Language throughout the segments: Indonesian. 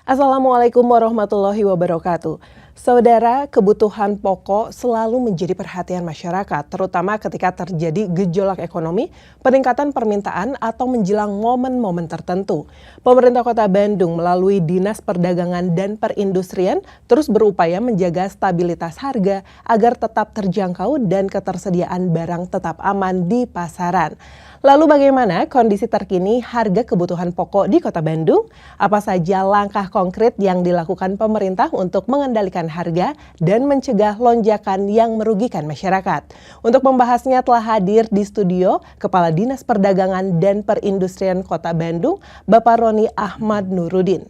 Assalamualaikum warahmatullahi wabarakatuh. Saudara, kebutuhan pokok selalu menjadi perhatian masyarakat, terutama ketika terjadi gejolak ekonomi, peningkatan permintaan, atau menjelang momen-momen tertentu. Pemerintah Kota Bandung melalui Dinas Perdagangan dan Perindustrian terus berupaya menjaga stabilitas harga agar tetap terjangkau dan ketersediaan barang tetap aman di pasaran. Lalu bagaimana kondisi terkini harga kebutuhan pokok di Kota Bandung? Apa saja langkah konkret yang dilakukan pemerintah untuk mengendalikan harga dan mencegah lonjakan yang merugikan masyarakat? Untuk membahasnya telah hadir di studio Kepala Dinas Perdagangan dan Perindustrian Kota Bandung, Bapak Roni Ahmad Nurudin.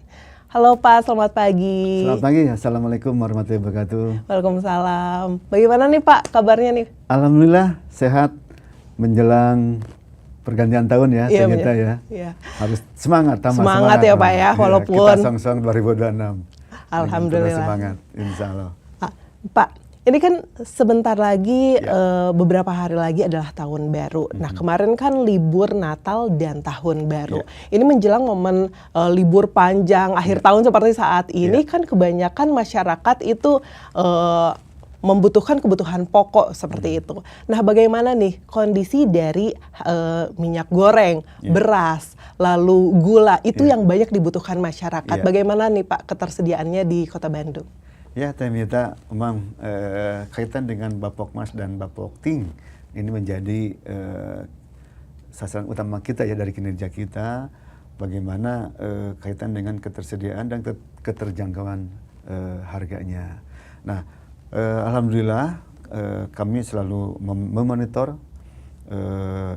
Halo Pak, selamat pagi. Selamat pagi, Assalamualaikum warahmatullahi wabarakatuh. Waalaikumsalam. Bagaimana nih Pak kabarnya nih? Alhamdulillah sehat menjelang pergantian tahun ya, ternyata ya. Iya. Harus semangat, semangat ya Pak ya, walaupun kita song-song 2026. Alhamdulillah. Semangat, insya Allah. Pak, ini kan sebentar lagi, beberapa hari lagi adalah tahun baru. Nah, kemarin kan libur Natal dan tahun baru. Ini menjelang momen libur panjang akhir tahun seperti saat ini kan kebanyakan masyarakat itu membutuhkan kebutuhan pokok seperti itu. Nah, bagaimana nih kondisi dari minyak goreng, beras, lalu gula itu yang banyak dibutuhkan masyarakat. Bagaimana nih Pak ketersediaannya di Kota Bandung? Ya, Temita, memang kaitan dengan Bapokmas dan Bapokting ini menjadi sasaran utama kita ya dari kinerja kita. Bagaimana kaitan dengan ketersediaan dan keterjangkauan harganya. Nah, alhamdulillah kami selalu memonitor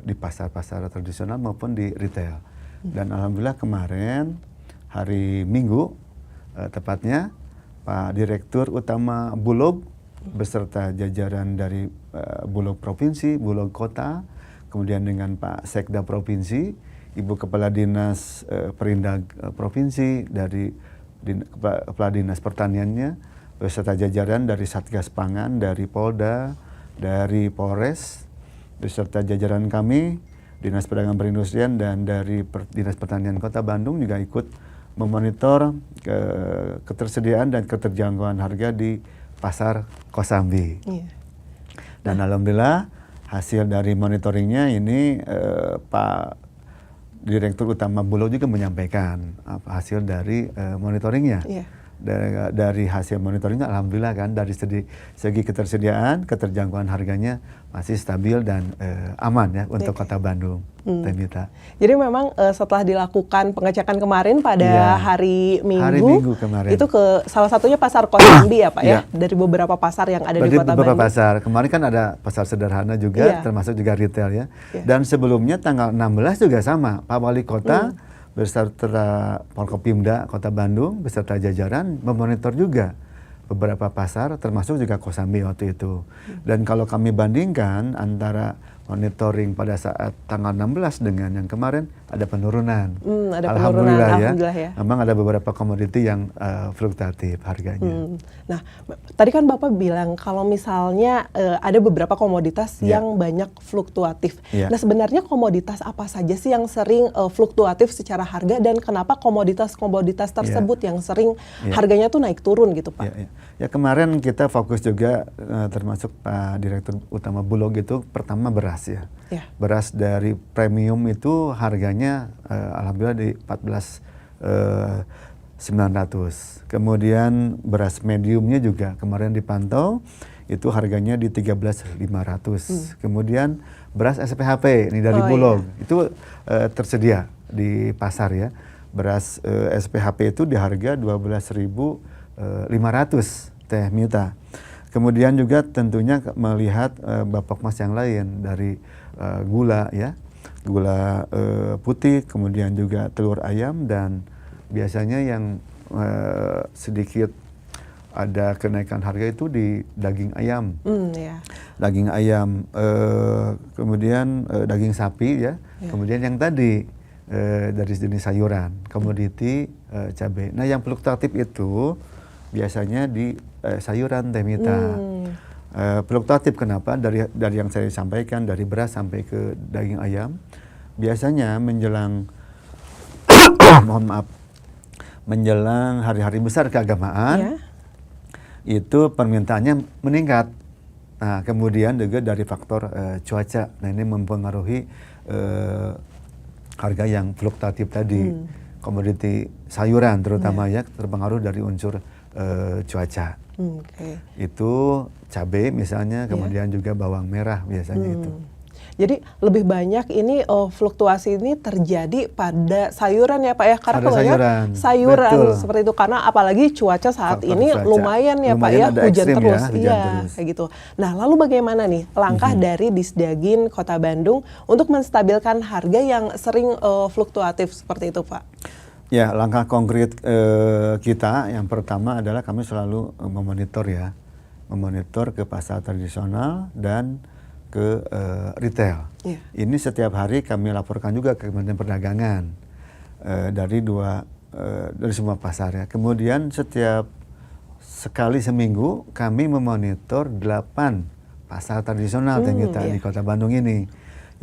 di pasar-pasar tradisional maupun di retail. Dan alhamdulillah kemarin hari Minggu tepatnya Pak Direktur Utama Bulog beserta jajaran dari Bulog Provinsi, Bulog Kota, kemudian dengan Pak Sekda Provinsi, Ibu Kepala Dinas Perindag Provinsi, dari Kepala Dinas Pertaniannya, beserta jajaran dari Satgas Pangan, dari Polda, dari Polres, beserta jajaran kami, Dinas Perdagangan Perindustrian dan dari Dinas Pertanian Kota Bandung juga ikut memonitor ketersediaan dan keterjangkauan harga di Pasar Kosambi. Dan alhamdulillah hasil dari monitoringnya ini Pak Direktur Utama Bulog juga menyampaikan hasil dari monitoringnya. Dari hasil monitoring alhamdulillah kan dari segi ketersediaan, keterjangkauan harganya masih stabil dan aman ya untuk Kota Bandung. Temita. Jadi memang setelah dilakukan pengecekan kemarin pada hari Minggu kemarin, itu ke salah satunya Pasar Kosambi ya Pak ya, dari beberapa pasar yang ada di Kota beberapa Bandung. Pasar. Kemarin kan ada pasar sederhana juga, termasuk juga retail ya. Dan sebelumnya tanggal 16 juga sama, Pak Wali Kota beserta Forkopimda Kota Bandung beserta jajaran memonitor juga beberapa pasar termasuk juga Kosambi waktu itu. Dan kalau kami bandingkan antara monitoring pada saat tanggal 16 dengan yang kemarin ada penurunan. Alhamdulillah ya. Memang ada beberapa komoditi yang fluktuatif harganya. Nah, tadi kan Bapak bilang kalau misalnya ada beberapa komoditas yang banyak fluktuatif. Nah, sebenarnya komoditas apa saja sih yang sering fluktuatif secara harga dan kenapa komoditas-komoditas tersebut yang sering harganya tuh naik turun gitu Pak? Ya kemarin kita fokus juga termasuk Pak Direktur Utama Bulog itu pertama beras ya. Beras dari premium itu harganya alhamdulillah di 14.900. Kemudian beras mediumnya juga kemarin dipantau itu harganya di 13.500. Kemudian beras SPHP ini dari Bulog itu tersedia di pasar ya. Beras SPHP itu di harga 12.500 Teh Mita. Kemudian juga tentunya melihat Bapokmas yang lain dari gula ya, gula putih, kemudian juga telur ayam dan biasanya yang sedikit ada kenaikan harga itu di daging ayam, daging ayam, kemudian daging sapi ya, kemudian yang tadi dari jenis sayuran, komoditi cabai. Nah yang fluktuatif itu biasanya di sayuran Temita. Fluktuatif kenapa? Dari yang saya sampaikan dari beras sampai ke daging ayam, biasanya menjelang mohon maaf menjelang hari-hari besar keagamaan, itu permintaannya meningkat. Nah, kemudian juga dari faktor cuaca. Nah, ini mempengaruhi harga yang fluktuatif tadi. Komoditi sayuran terutama ya terpengaruh dari unsur cuaca. Itu cabai misalnya, kemudian juga bawang merah biasanya itu. Jadi lebih banyak ini fluktuasi ini terjadi pada sayuran ya Pak ya, karena Pada sayuran betul. seperti itu, karena apalagi cuaca saat Faktor ini cuaca. lumayan ya Pak ya, Lumayan ada hujan ekstrim terus, ya, hujan terus. kayak gitu. Nah lalu bagaimana nih langkah dari Disdagin Kota Bandung untuk menstabilkan harga yang sering fluktuatif seperti itu Pak? Ya, langkah konkret kita yang pertama adalah kami selalu memonitor ya, memonitor ke pasar tradisional dan ke retail. Ini setiap hari kami laporkan juga ke Kementerian Perdagangan dari semua pasar ya. Kemudian setiap sekali seminggu kami memonitor 8 pasar tradisional yang kita di Kota Bandung ini,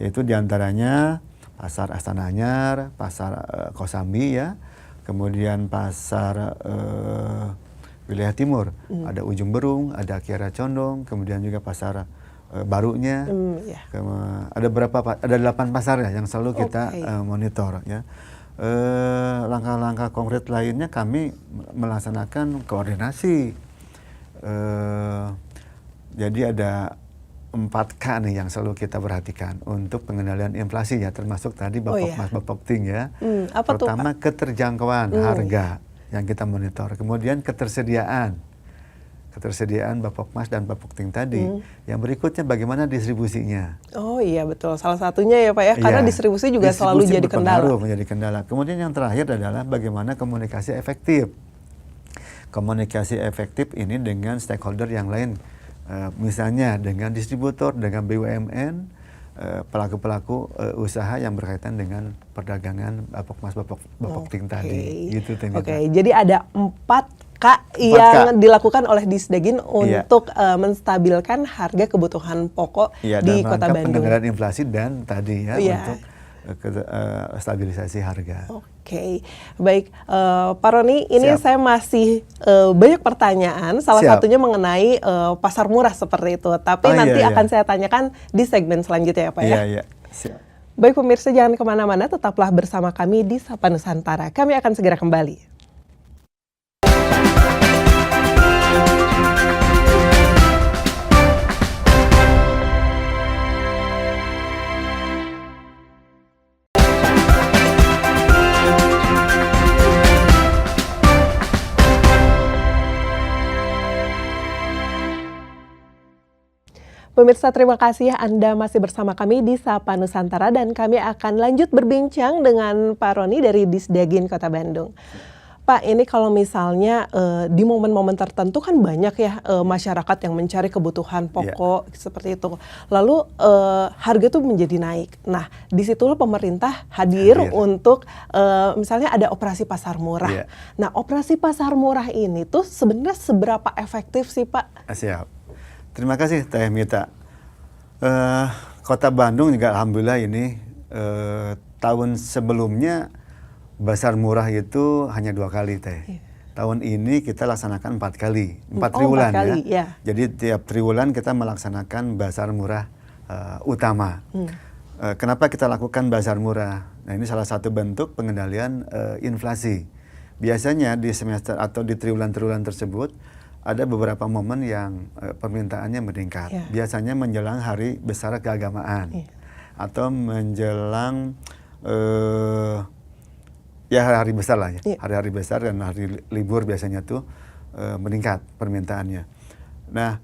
yaitu diantaranya Pasar Astana Anyar, Pasar Kosambi ya, kemudian Pasar Wilayah Timur, ada Ujung Berung, ada Kiara Condong, kemudian juga Pasar barunya, ada 8 pasar ya yang selalu kita monitor ya. Langkah-langkah konkret lainnya kami melaksanakan koordinasi. Jadi ada 4K nih yang selalu kita perhatikan untuk pengendalian inflasi ya, termasuk tadi Bapokting ya. Pertama keterjangkauan harga yang kita monitor, kemudian ketersediaan Bapokmas dan Bapokting tadi. Yang berikutnya bagaimana distribusinya. Oh iya betul, salah satunya ya Pak ya, karena distribusi juga selalu jadi kendala. Menjadi kendala. Kemudian yang terakhir adalah bagaimana komunikasi efektif. Komunikasi efektif ini dengan stakeholder yang lain, misalnya dengan distributor, dengan BUMN, pelaku-pelaku usaha yang berkaitan dengan perdagangan Bapokmas Bapokting tadi. Gitu, jadi ada 4 yang dilakukan oleh Disdagin untuk menstabilkan harga kebutuhan pokok di Kota Bandung. Pengendalian inflasi dan tadi untuk stabilisasi harga. Baik Pak Roni, ini saya masih banyak pertanyaan, salah satunya mengenai pasar murah seperti itu. Tapi nanti akan saya tanyakan di segmen selanjutnya ya Pak ya. Siap. Baik pemirsa, jangan kemana-mana, tetaplah bersama kami di Sapa Nusantara. Kami akan segera kembali. Pemirsa, terima kasih Anda masih bersama kami di Sapa Nusantara dan kami akan lanjut berbincang dengan Pak Roni dari Disdagin Kota Bandung. Pak, ini kalau misalnya di momen-momen tertentu kan banyak ya masyarakat yang mencari kebutuhan pokok seperti itu. Lalu harga tuh menjadi naik. Nah, disitulah pemerintah hadir untuk misalnya ada operasi pasar murah. Nah, operasi pasar murah ini tuh sebenarnya seberapa efektif sih Pak? Siap. Terima kasih Teh Mita. Kota Bandung juga alhamdulillah ini tahun sebelumnya pasar murah itu hanya 2 kali Teh. Tahun ini kita laksanakan 4 kali, 4 triwulan ya. Jadi tiap triwulan kita melaksanakan pasar murah utama. Kenapa kita lakukan pasar murah? Nah, ini salah satu bentuk pengendalian inflasi. Biasanya di semester atau di triwulan-triwulan tersebut ada beberapa momen yang permintaannya meningkat. Biasanya menjelang hari besar keagamaan atau menjelang hari-hari besar lah ya. Hari-hari besar dan hari libur biasanya tuh meningkat permintaannya. Nah,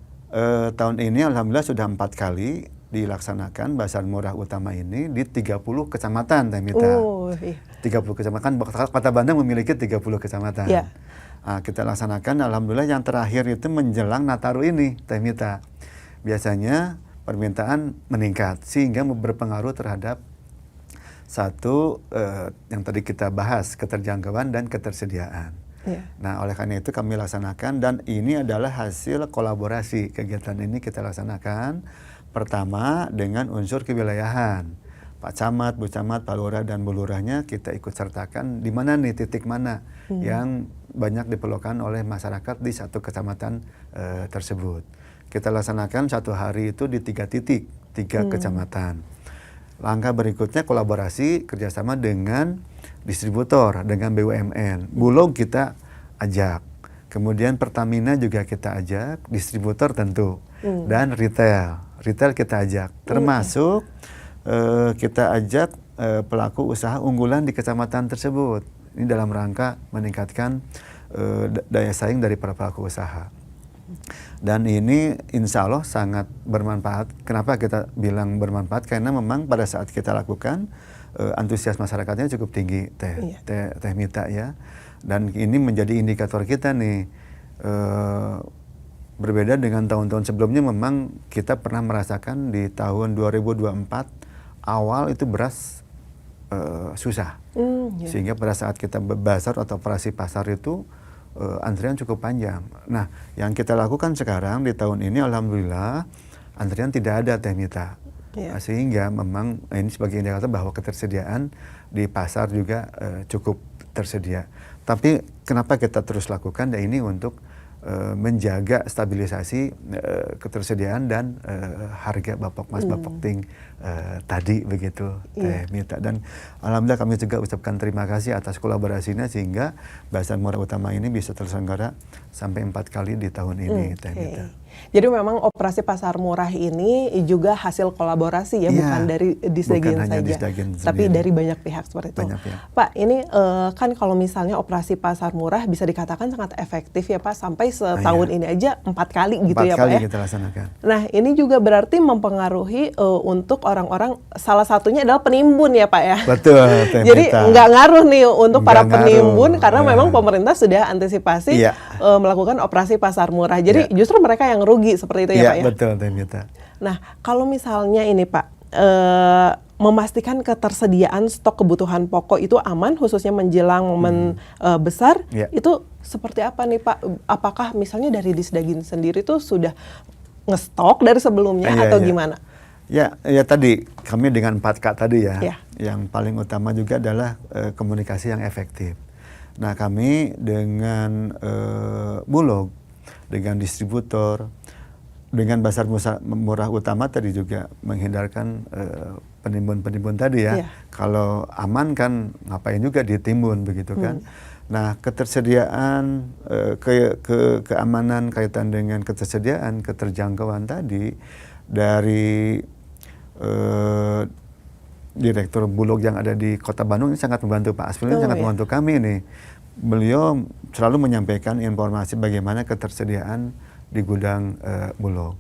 tahun ini alhamdulillah sudah 4 kali dilaksanakan pasar murah utama ini di 30 kecamatan Teh Mita. 30 kecamatan, Kota Bandung memiliki 30 kecamatan. Nah, kita laksanakan alhamdulillah yang terakhir itu menjelang Nataru ini Teh Mita. Biasanya permintaan meningkat sehingga berpengaruh terhadap satu yang tadi kita bahas, keterjangkauan dan ketersediaan. Nah, oleh karena itu kami laksanakan dan ini adalah hasil kolaborasi. Kegiatan ini kita laksanakan pertama dengan unsur kewilayahan. Pak Camat, Bu Camat, Pak Lurah dan Bu Lurahnya kita ikut sertakan di mana nih, titik mana yang banyak diperlukan oleh masyarakat di satu kecamatan tersebut. Kita laksanakan satu hari itu di 3 titik, 3 kecamatan. Langkah berikutnya kolaborasi kerjasama dengan distributor, dengan BUMN. Bulog kita ajak, kemudian Pertamina juga kita ajak, distributor tentu, dan retail kita ajak, termasuk kita ajak pelaku usaha unggulan di kecamatan tersebut. Ini dalam rangka meningkatkan daya saing dari para pelaku usaha. Dan ini insya Allah sangat bermanfaat. Kenapa kita bilang bermanfaat? Karena memang pada saat kita lakukan, antusias masyarakatnya cukup tinggi, Teh Mita ya. Dan ini menjadi indikator kita nih. Berbeda dengan tahun-tahun sebelumnya, memang kita pernah merasakan di tahun 2024 awal itu beras susah, sehingga pada saat kita bazar atau operasi pasar itu antrian cukup panjang. Nah, yang kita lakukan sekarang di tahun ini, alhamdulillah antrian tidak ada, Teh Mita. Sehingga memang ini sebagai indikator bahwa ketersediaan di pasar juga cukup tersedia. Tapi kenapa kita terus lakukan? Ya ini untuk menjaga stabilisasi ketersediaan dan harga Bapokmas Bapokting tadi begitu, Teh Mita. Dan alhamdulillah kami juga ucapkan terima kasih atas kolaborasinya sehingga Pasar Murah Utama ini bisa terselenggara sampai 4 kali di tahun ini, Teh Mita. Jadi memang operasi pasar murah ini juga hasil kolaborasi ya, bukan dari Disdagin saja, tapi dari banyak pihak seperti itu. Pak, ini kan kalau misalnya operasi pasar murah bisa dikatakan sangat efektif ya Pak, sampai setahun ini aja 4 kali gitu ya Pak ya. 4 kali kita laksanakan. Nah, ini juga berarti mempengaruhi untuk orang-orang, salah satunya adalah penimbun ya Pak ya. Betul. Jadi nggak ngaruh nih untuk para penimbun karena memang pemerintah sudah antisipasi melakukan operasi pasar murah. Jadi justru mereka yang rugi seperti itu ya Pak ya? Betul, Teh Mita. Nah, kalau misalnya ini Pak, memastikan ketersediaan stok kebutuhan pokok itu aman, khususnya menjelang momen besar, itu seperti apa nih Pak? Apakah misalnya dari Disdagin sendiri itu sudah ngestok dari sebelumnya atau gimana? Ya tadi kami dengan 4K tadi ya, yang paling utama juga adalah komunikasi yang efektif. Nah, kami dengan Bulog, dengan distributor, dengan Pasar Murah Utama tadi juga menghindarkan penimbun-penimbun tadi ya. Kalau aman kan ngapain juga ditimbun begitu kan. Nah, ketersediaan, keamanan kaitan dengan ketersediaan, keterjangkauan tadi dari Direktur Bulog yang ada di Kota Bandung ini sangat membantu Pak Asfil, ini sangat membantu kami nih. Beliau selalu menyampaikan informasi bagaimana ketersediaan di gudang Bulog.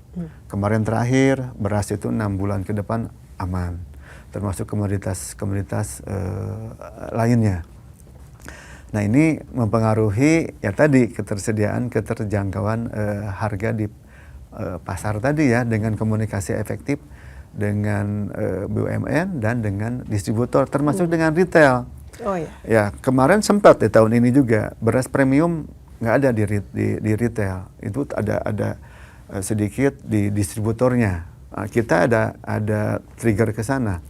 Kemarin terakhir beras itu 6 bulan ke depan aman, termasuk komoditas lainnya. Nah, ini mempengaruhi ya tadi ketersediaan, keterjangkauan harga di pasar tadi ya, dengan komunikasi efektif dengan BUMN dan dengan distributor, termasuk dengan retail. Ya, kemarin sempat di tahun ini juga beras premium nggak ada di retail, itu ada sedikit di distributornya. Nah, kita ada trigger ke sana.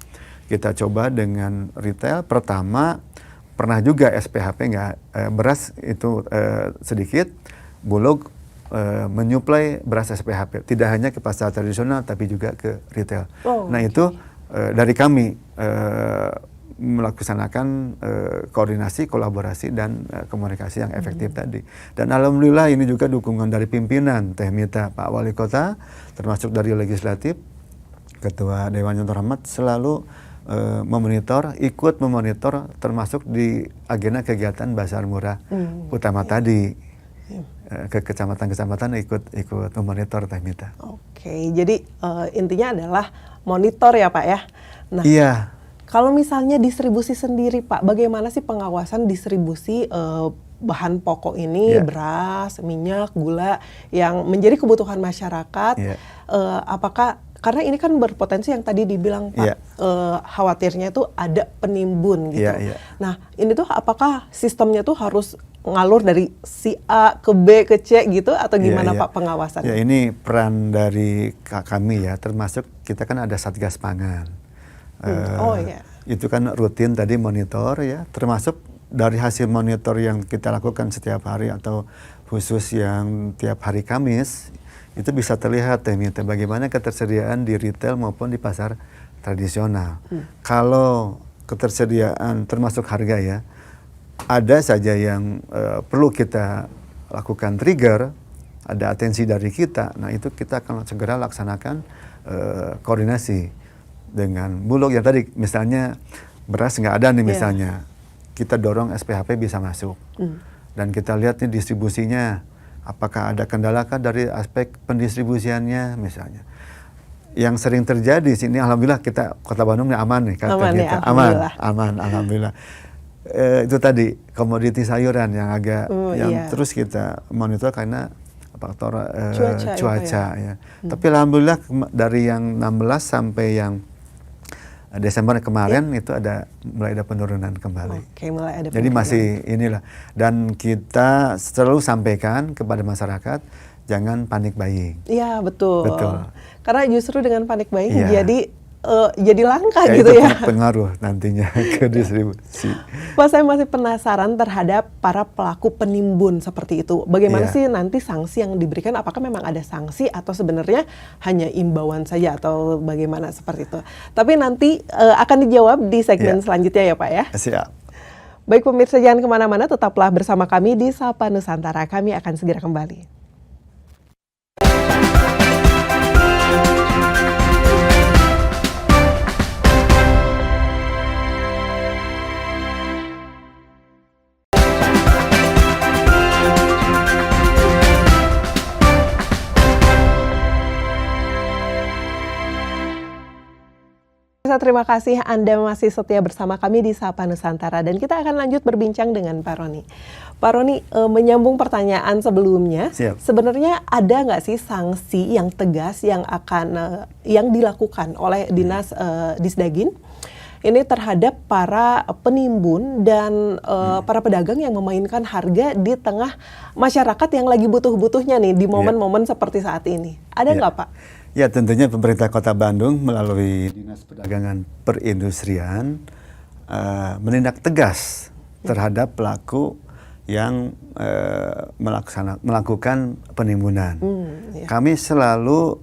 Kita coba dengan retail. Pertama pernah juga SPHP nggak, beras itu sedikit. Bulog menyuplai beras SPHP tidak hanya ke pasar tradisional tapi juga ke retail. Nah itu dari kami melaksanakan koordinasi, kolaborasi, dan komunikasi yang efektif tadi. Dan alhamdulillah ini juga dukungan dari pimpinan, Teh Mita, Pak Wali Kota, termasuk dari legislatif, Ketua Dewan yang terhormat selalu ikut memonitor, termasuk di agenda kegiatan Pasar Murah Utama tadi. Ke kecamatan-kecamatan ikut memonitor, Teh Mita. Oke, jadi intinya adalah monitor ya Pak ya. Nah, kalau misalnya distribusi sendiri Pak, bagaimana sih pengawasan distribusi bahan pokok ini, beras, minyak, gula yang menjadi kebutuhan masyarakat? Apakah karena ini kan berpotensi yang tadi dibilang Pak, khawatirnya itu ada penimbun gitu. Nah, ini tuh apakah sistemnya tuh harus ngalur dari si A ke B ke C gitu atau gimana Pak pengawasannya? Ya, ini peran dari kami ya, termasuk kita kan ada Satgas Pangan. Oh iya. Itu kan rutin tadi monitor ya, termasuk dari hasil monitor yang kita lakukan setiap hari atau khusus yang tiap hari Kamis, itu bisa terlihat Teh Mita bagaimana ketersediaan di retail maupun di pasar tradisional. Kalau ketersediaan termasuk harga ya, ada saja yang perlu kita lakukan trigger, ada atensi dari kita, nah itu kita akan segera laksanakan koordinasi dengan Bulog yang tadi misalnya beras nggak ada nih misalnya, kita dorong SPHP bisa masuk dan kita lihat nih distribusinya apakah ada kendala dari aspek pendistribusiannya misalnya. Yang sering terjadi sini alhamdulillah kita Kota Bandung ini aman nih kata Aman kita. ya, alhamdulillah. Aman alhamdulillah. Itu tadi komoditi sayuran yang agak terus kita monitor karena faktor cuaca ya. Tapi alhamdulillah dari yang 16 sampai yang Desember kemarin itu mulai ada penurunan kembali. Oke, mulai ada penurunan. Jadi masih inilah, dan kita selalu sampaikan kepada masyarakat jangan panik buying. Iya, betul. Betul. Karena justru dengan panik buying jadi langka Ya, gitu itu ya. pengaruh nantinya ke distribusi. Pak, saya masih penasaran terhadap para pelaku penimbun seperti itu. Bagaimana sih nanti sanksi yang diberikan? Apakah memang ada sanksi atau sebenarnya hanya imbauan saja atau bagaimana seperti itu? Tapi nanti akan dijawab di segmen selanjutnya ya Pak ya. Siap. Baik pemirsa, jangan kemana-mana, tetaplah bersama kami di Sapa Nusantara. Kami akan segera kembali. Terima kasih Anda masih setia bersama kami di Sapa Nusantara dan kita akan lanjut berbincang dengan Pak Roni. Pak Roni, menyambung pertanyaan sebelumnya, sebenarnya ada nggak sih sanksi yang tegas yang dilakukan oleh Dinas Disdagin ini terhadap para penimbun dan para pedagang yang memainkan harga di tengah masyarakat yang lagi butuh-butuhnya nih di momen-momen seperti saat ini? Ada nggak Pak? Ya, tentunya pemerintah Kota Bandung melalui Dinas Perdagangan Perindustrian menindak tegas terhadap pelaku yang melakukan penimbunan. Kami selalu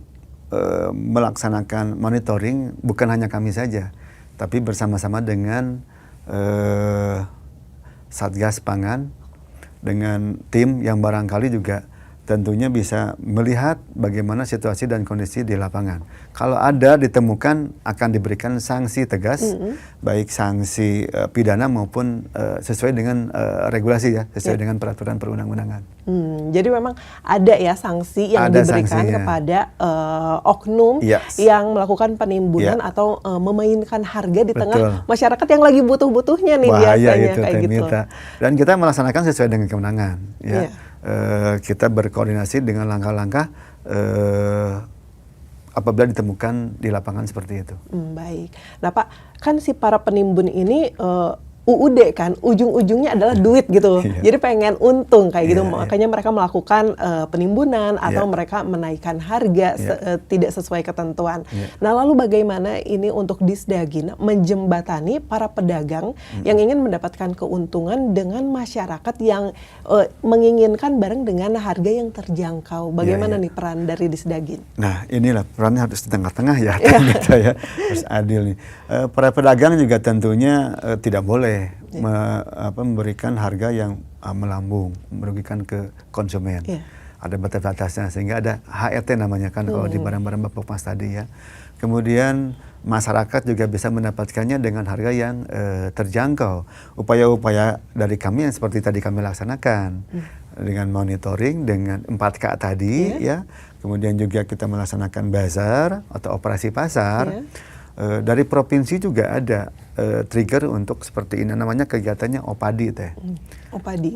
melaksanakan monitoring, bukan hanya kami saja, tapi bersama-sama dengan Satgas Pangan, dengan tim yang barangkali juga tentunya bisa melihat bagaimana situasi dan kondisi di lapangan. Kalau ada ditemukan akan diberikan sanksi tegas, baik sanksi pidana maupun sesuai dengan regulasi ya, sesuai dengan peraturan perundang-undangan. Jadi memang ada ya sanksi yang diberikan kepada oknum yang melakukan penimbunan atau memainkan harga di tengah masyarakat yang lagi butuh-butuhnya nih. Bahaya biasanya itu, kayak gitu. Dan kita melaksanakan sesuai dengan kewenangan. Ya. Kita berkoordinasi dengan langkah-langkah apabila ditemukan di lapangan seperti itu. Baik. Nah Pak, kan si para penimbun ini UUD kan, ujung-ujungnya adalah duit gitu. Jadi pengen untung kayak gitu. Makanya mereka melakukan penimbunan atau mereka menaikkan harga tidak sesuai ketentuan. Nah lalu bagaimana ini untuk Disdagin menjembatani para pedagang yang ingin mendapatkan keuntungan dengan masyarakat yang menginginkan barang dengan harga yang terjangkau. Bagaimana nih peran dari Disdagin? Nah inilah perannya harus di tengah-tengah ya, harus adil nih. Para pedagang juga tentunya tidak boleh memberikan harga yang melambung, merugikan ke konsumen. Ada batas-batasnya, sehingga ada HRT namanya kan kalau di barang-barang Bapak Mas tadi ya. Kemudian masyarakat juga bisa mendapatkannya dengan harga yang terjangkau. Upaya-upaya dari kami yang seperti tadi kami laksanakan dengan monitoring, dengan 4K tadi ya. Kemudian juga kita melaksanakan bazar atau operasi pasar. Dari provinsi juga ada trigger untuk seperti ini, namanya kegiatannya OPADI Teh.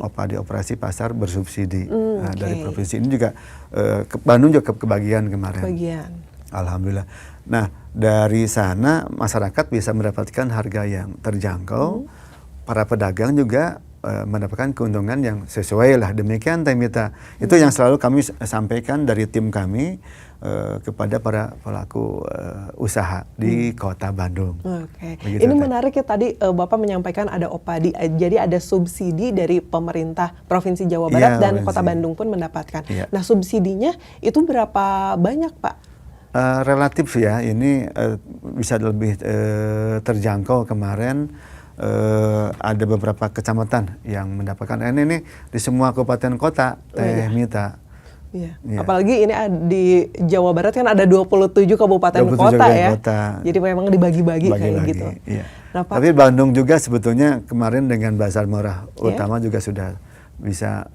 OPADI, operasi pasar bersubsidi. Dari provinsi ini juga Bandung juga kebagian kemarin. Alhamdulillah. Nah dari sana masyarakat bisa mendapatkan harga yang terjangkau, para pedagang juga mendapatkan keuntungan yang sesuai lah. Demikian Teh Mita. Itu yang selalu kami sampaikan dari tim kami kepada para pelaku usaha di Kota Bandung. Oke, Begitu, ini Teh. menarik ya tadi Bapak menyampaikan ada OPADI, jadi ada subsidi dari pemerintah Provinsi Jawa Barat Iya, dan provinsi. Kota Bandung pun mendapatkan. Iya. Nah, subsidinya itu berapa banyak, Pak? Relatif ya, ini bisa lebih terjangkau. Kemarin ada beberapa kecamatan yang mendapatkan. Ini di semua kabupaten kota, Teh Mita. Iya. Iya. Apalagi ini di Jawa Barat kan ada 27 kabupaten 27 kota ya. kota. Jadi memang dibagi-bagi kayak Bagi-bagi, gitu. iya. Nah, Pak, Tapi Bandung juga sebetulnya kemarin dengan Bazar Murah Iya. Utama juga sudah bisa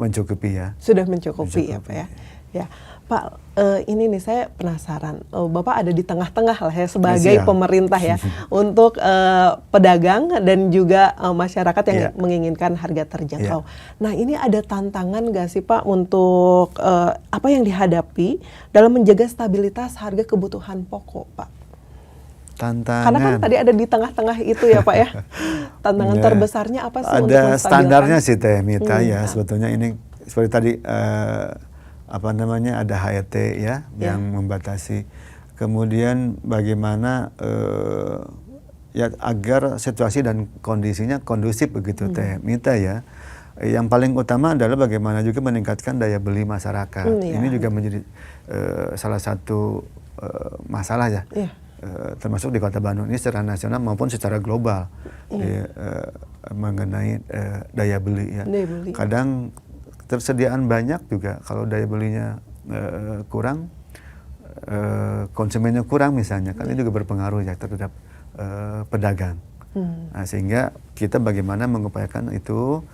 mencukupi ya. sudah mencukupi ya, Pak Mencukupi. ya. Ya, Pak, ini nih saya penasaran. Bapak ada di tengah-tengah lah ya sebagai Siap. pemerintah ya untuk pedagang dan juga masyarakat yang Iya. menginginkan harga terjangkau. Iya. Nah, ini ada tantangan nggak sih, Pak, untuk apa yang dihadapi dalam menjaga stabilitas harga kebutuhan pokok, Pak? Tantangan. Karena kan tadi ada di tengah-tengah itu ya, Pak ya. Tantangan Ya. terbesarnya apa sih untuk Ada menstabilkan? standarnya sih Teh Mita Ya. ya. Sebetulnya ini seperti tadi ada HET ya Ya. yang membatasi. Kemudian bagaimana ya agar situasi dan kondisinya kondusif begitu Teh Mita ya. Yang paling utama adalah bagaimana juga meningkatkan daya beli masyarakat. Ya. Ini juga menjadi salah satu masalah ya. Ya. Termasuk di Kota Bandung ini secara nasional maupun secara global mengenai daya beli ya. Daya beli. Kadang tersediaan banyak juga kalau daya belinya kurang, konsumennya kurang misalnya, kan ini juga berpengaruh ya terhadap pedagang. Nah, sehingga kita bagaimana mengupayakan itu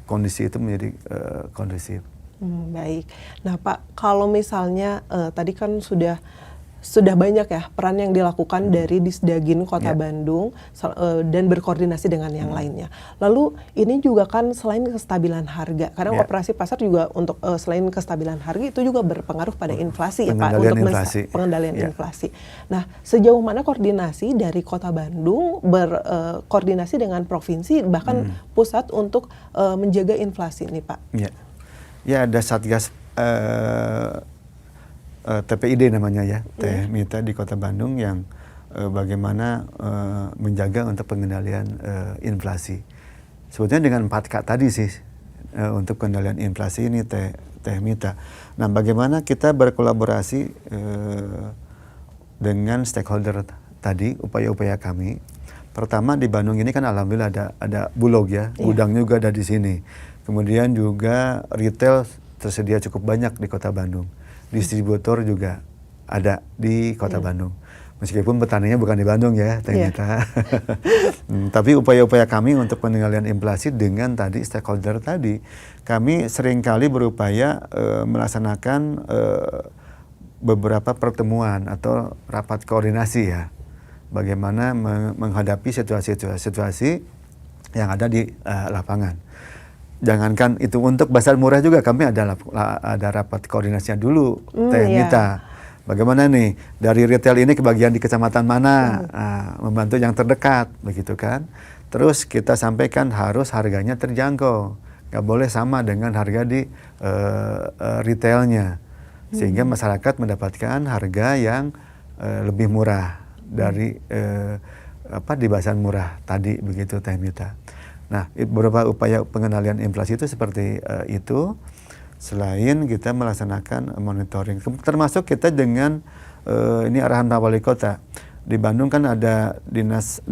kondisi itu menjadi kondusif. Baik. Nah, Pak, kalau misalnya tadi kan sudah banyak ya peran yang dilakukan dari Disdagin Kota Bandung dan berkoordinasi dengan yang lainnya. Lalu ini juga kan selain kestabilan harga, kadang operasi pasar juga untuk selain kestabilan harga itu juga berpengaruh pada inflasi ya, Pak, untuk pengendalian inflasi. Nah, sejauh mana koordinasi dari Kota Bandung berkoordinasi dengan provinsi bahkan pusat untuk menjaga inflasi ini, Pak? Ya, ada Satgas TPID namanya ya, Teh Mita di Kota Bandung yang bagaimana menjaga untuk pengendalian inflasi. Sebetulnya dengan 4K tadi sih untuk pengendalian inflasi ini Teh Mita. Nah, bagaimana kita berkolaborasi dengan stakeholder tadi, upaya-upaya kami. Pertama di Bandung ini kan alhamdulillah ada Bulog ya, gudang juga ada di sini. Kemudian juga retail tersedia cukup banyak di Kota Bandung. Distributor juga ada di Kota Bandung. Meskipun petaninya bukan di Bandung ya, Teh Mita. Tapi upaya-upaya kami untuk pengendalian inflasi dengan tadi stakeholder tadi, kami seringkali berupaya melaksanakan beberapa pertemuan atau rapat koordinasi ya. Bagaimana menghadapi situasi-situasi yang ada di lapangan. Jangankan itu untuk Bazar Murah juga kami ada rapat koordinasinya dulu, Teh Mita. Bagaimana nih dari retail ini kebagian di kecamatan mana, membantu yang terdekat, begitu kan? Terus kita sampaikan harus harganya terjangkau, nggak boleh sama dengan harga di retailnya, sehingga masyarakat mendapatkan harga yang lebih murah dari di Bazar Murah tadi, begitu Teh Mita. Nah, beberapa upaya pengendalian inflasi itu seperti itu. Selain kita melaksanakan monitoring, termasuk kita dengan ini arahan Pak Wali Kota. Di Bandung kan ada dinas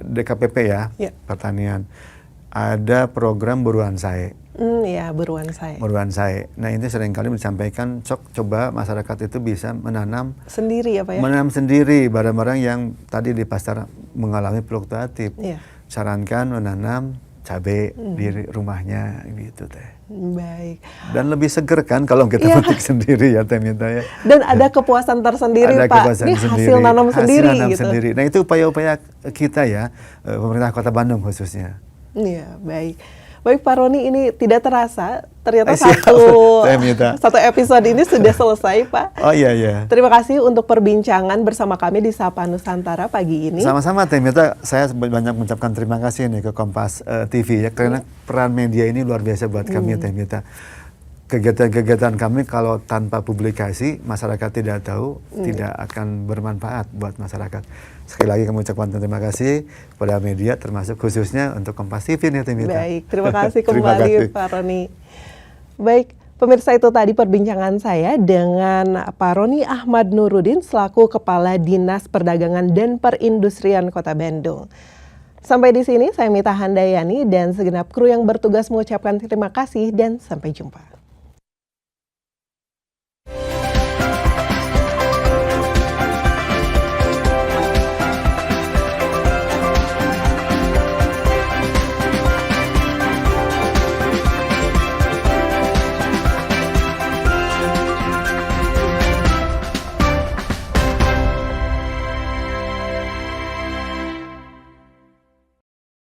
DKPP ya, pertanian. Ada program buruan sae. Buruan sae. Buruan sae. Nah, ini seringkali disampaikan, coba masyarakat itu bisa menanam sendiri ya, Pak ya? Menanam sendiri barang-barang yang tadi di pasar mengalami fluktuatif. Sarankan menanam cabai di rumahnya gitu Teh. Baik. Dan lebih seger kan kalau kita petik sendiri ya Teh Mita ya. Dan ada kepuasan tersendiri, ada Pak. Kepuasan Ini sendiri, hasil nanam sendiri gitu. Sendiri. Nah, itu upaya-upaya kita ya, pemerintah Kota Bandung khususnya. Iya, baik. Baik Pak Roni, ini tidak terasa ternyata Siap, saya minta. satu episode ini sudah selesai Pak. Oh iya. Terima kasih untuk perbincangan bersama kami di Sapa Nusantara pagi ini. Sama-sama Teh Mita, saya banyak mengucapkan terima kasih nih ke Kompas TV ya, karena peran media ini luar biasa buat kami Teh Mita. Kegiatan-kegiatan kami kalau tanpa publikasi, masyarakat tidak tahu, tidak akan bermanfaat buat masyarakat. Sekali lagi kami ucapkan terima kasih kepada media, termasuk khususnya untuk Kompas TV nih Teh Mita. Baik, terima kasih Terima kembali kasih. Pak Roni. Baik, pemirsa, itu tadi perbincangan saya dengan Pak Roni Ahmad Nurudin selaku Kepala Dinas Perdagangan dan Perindustrian Kota Bandung. Sampai di sini saya Mita Handayani dan segenap kru yang bertugas mengucapkan terima kasih dan sampai jumpa.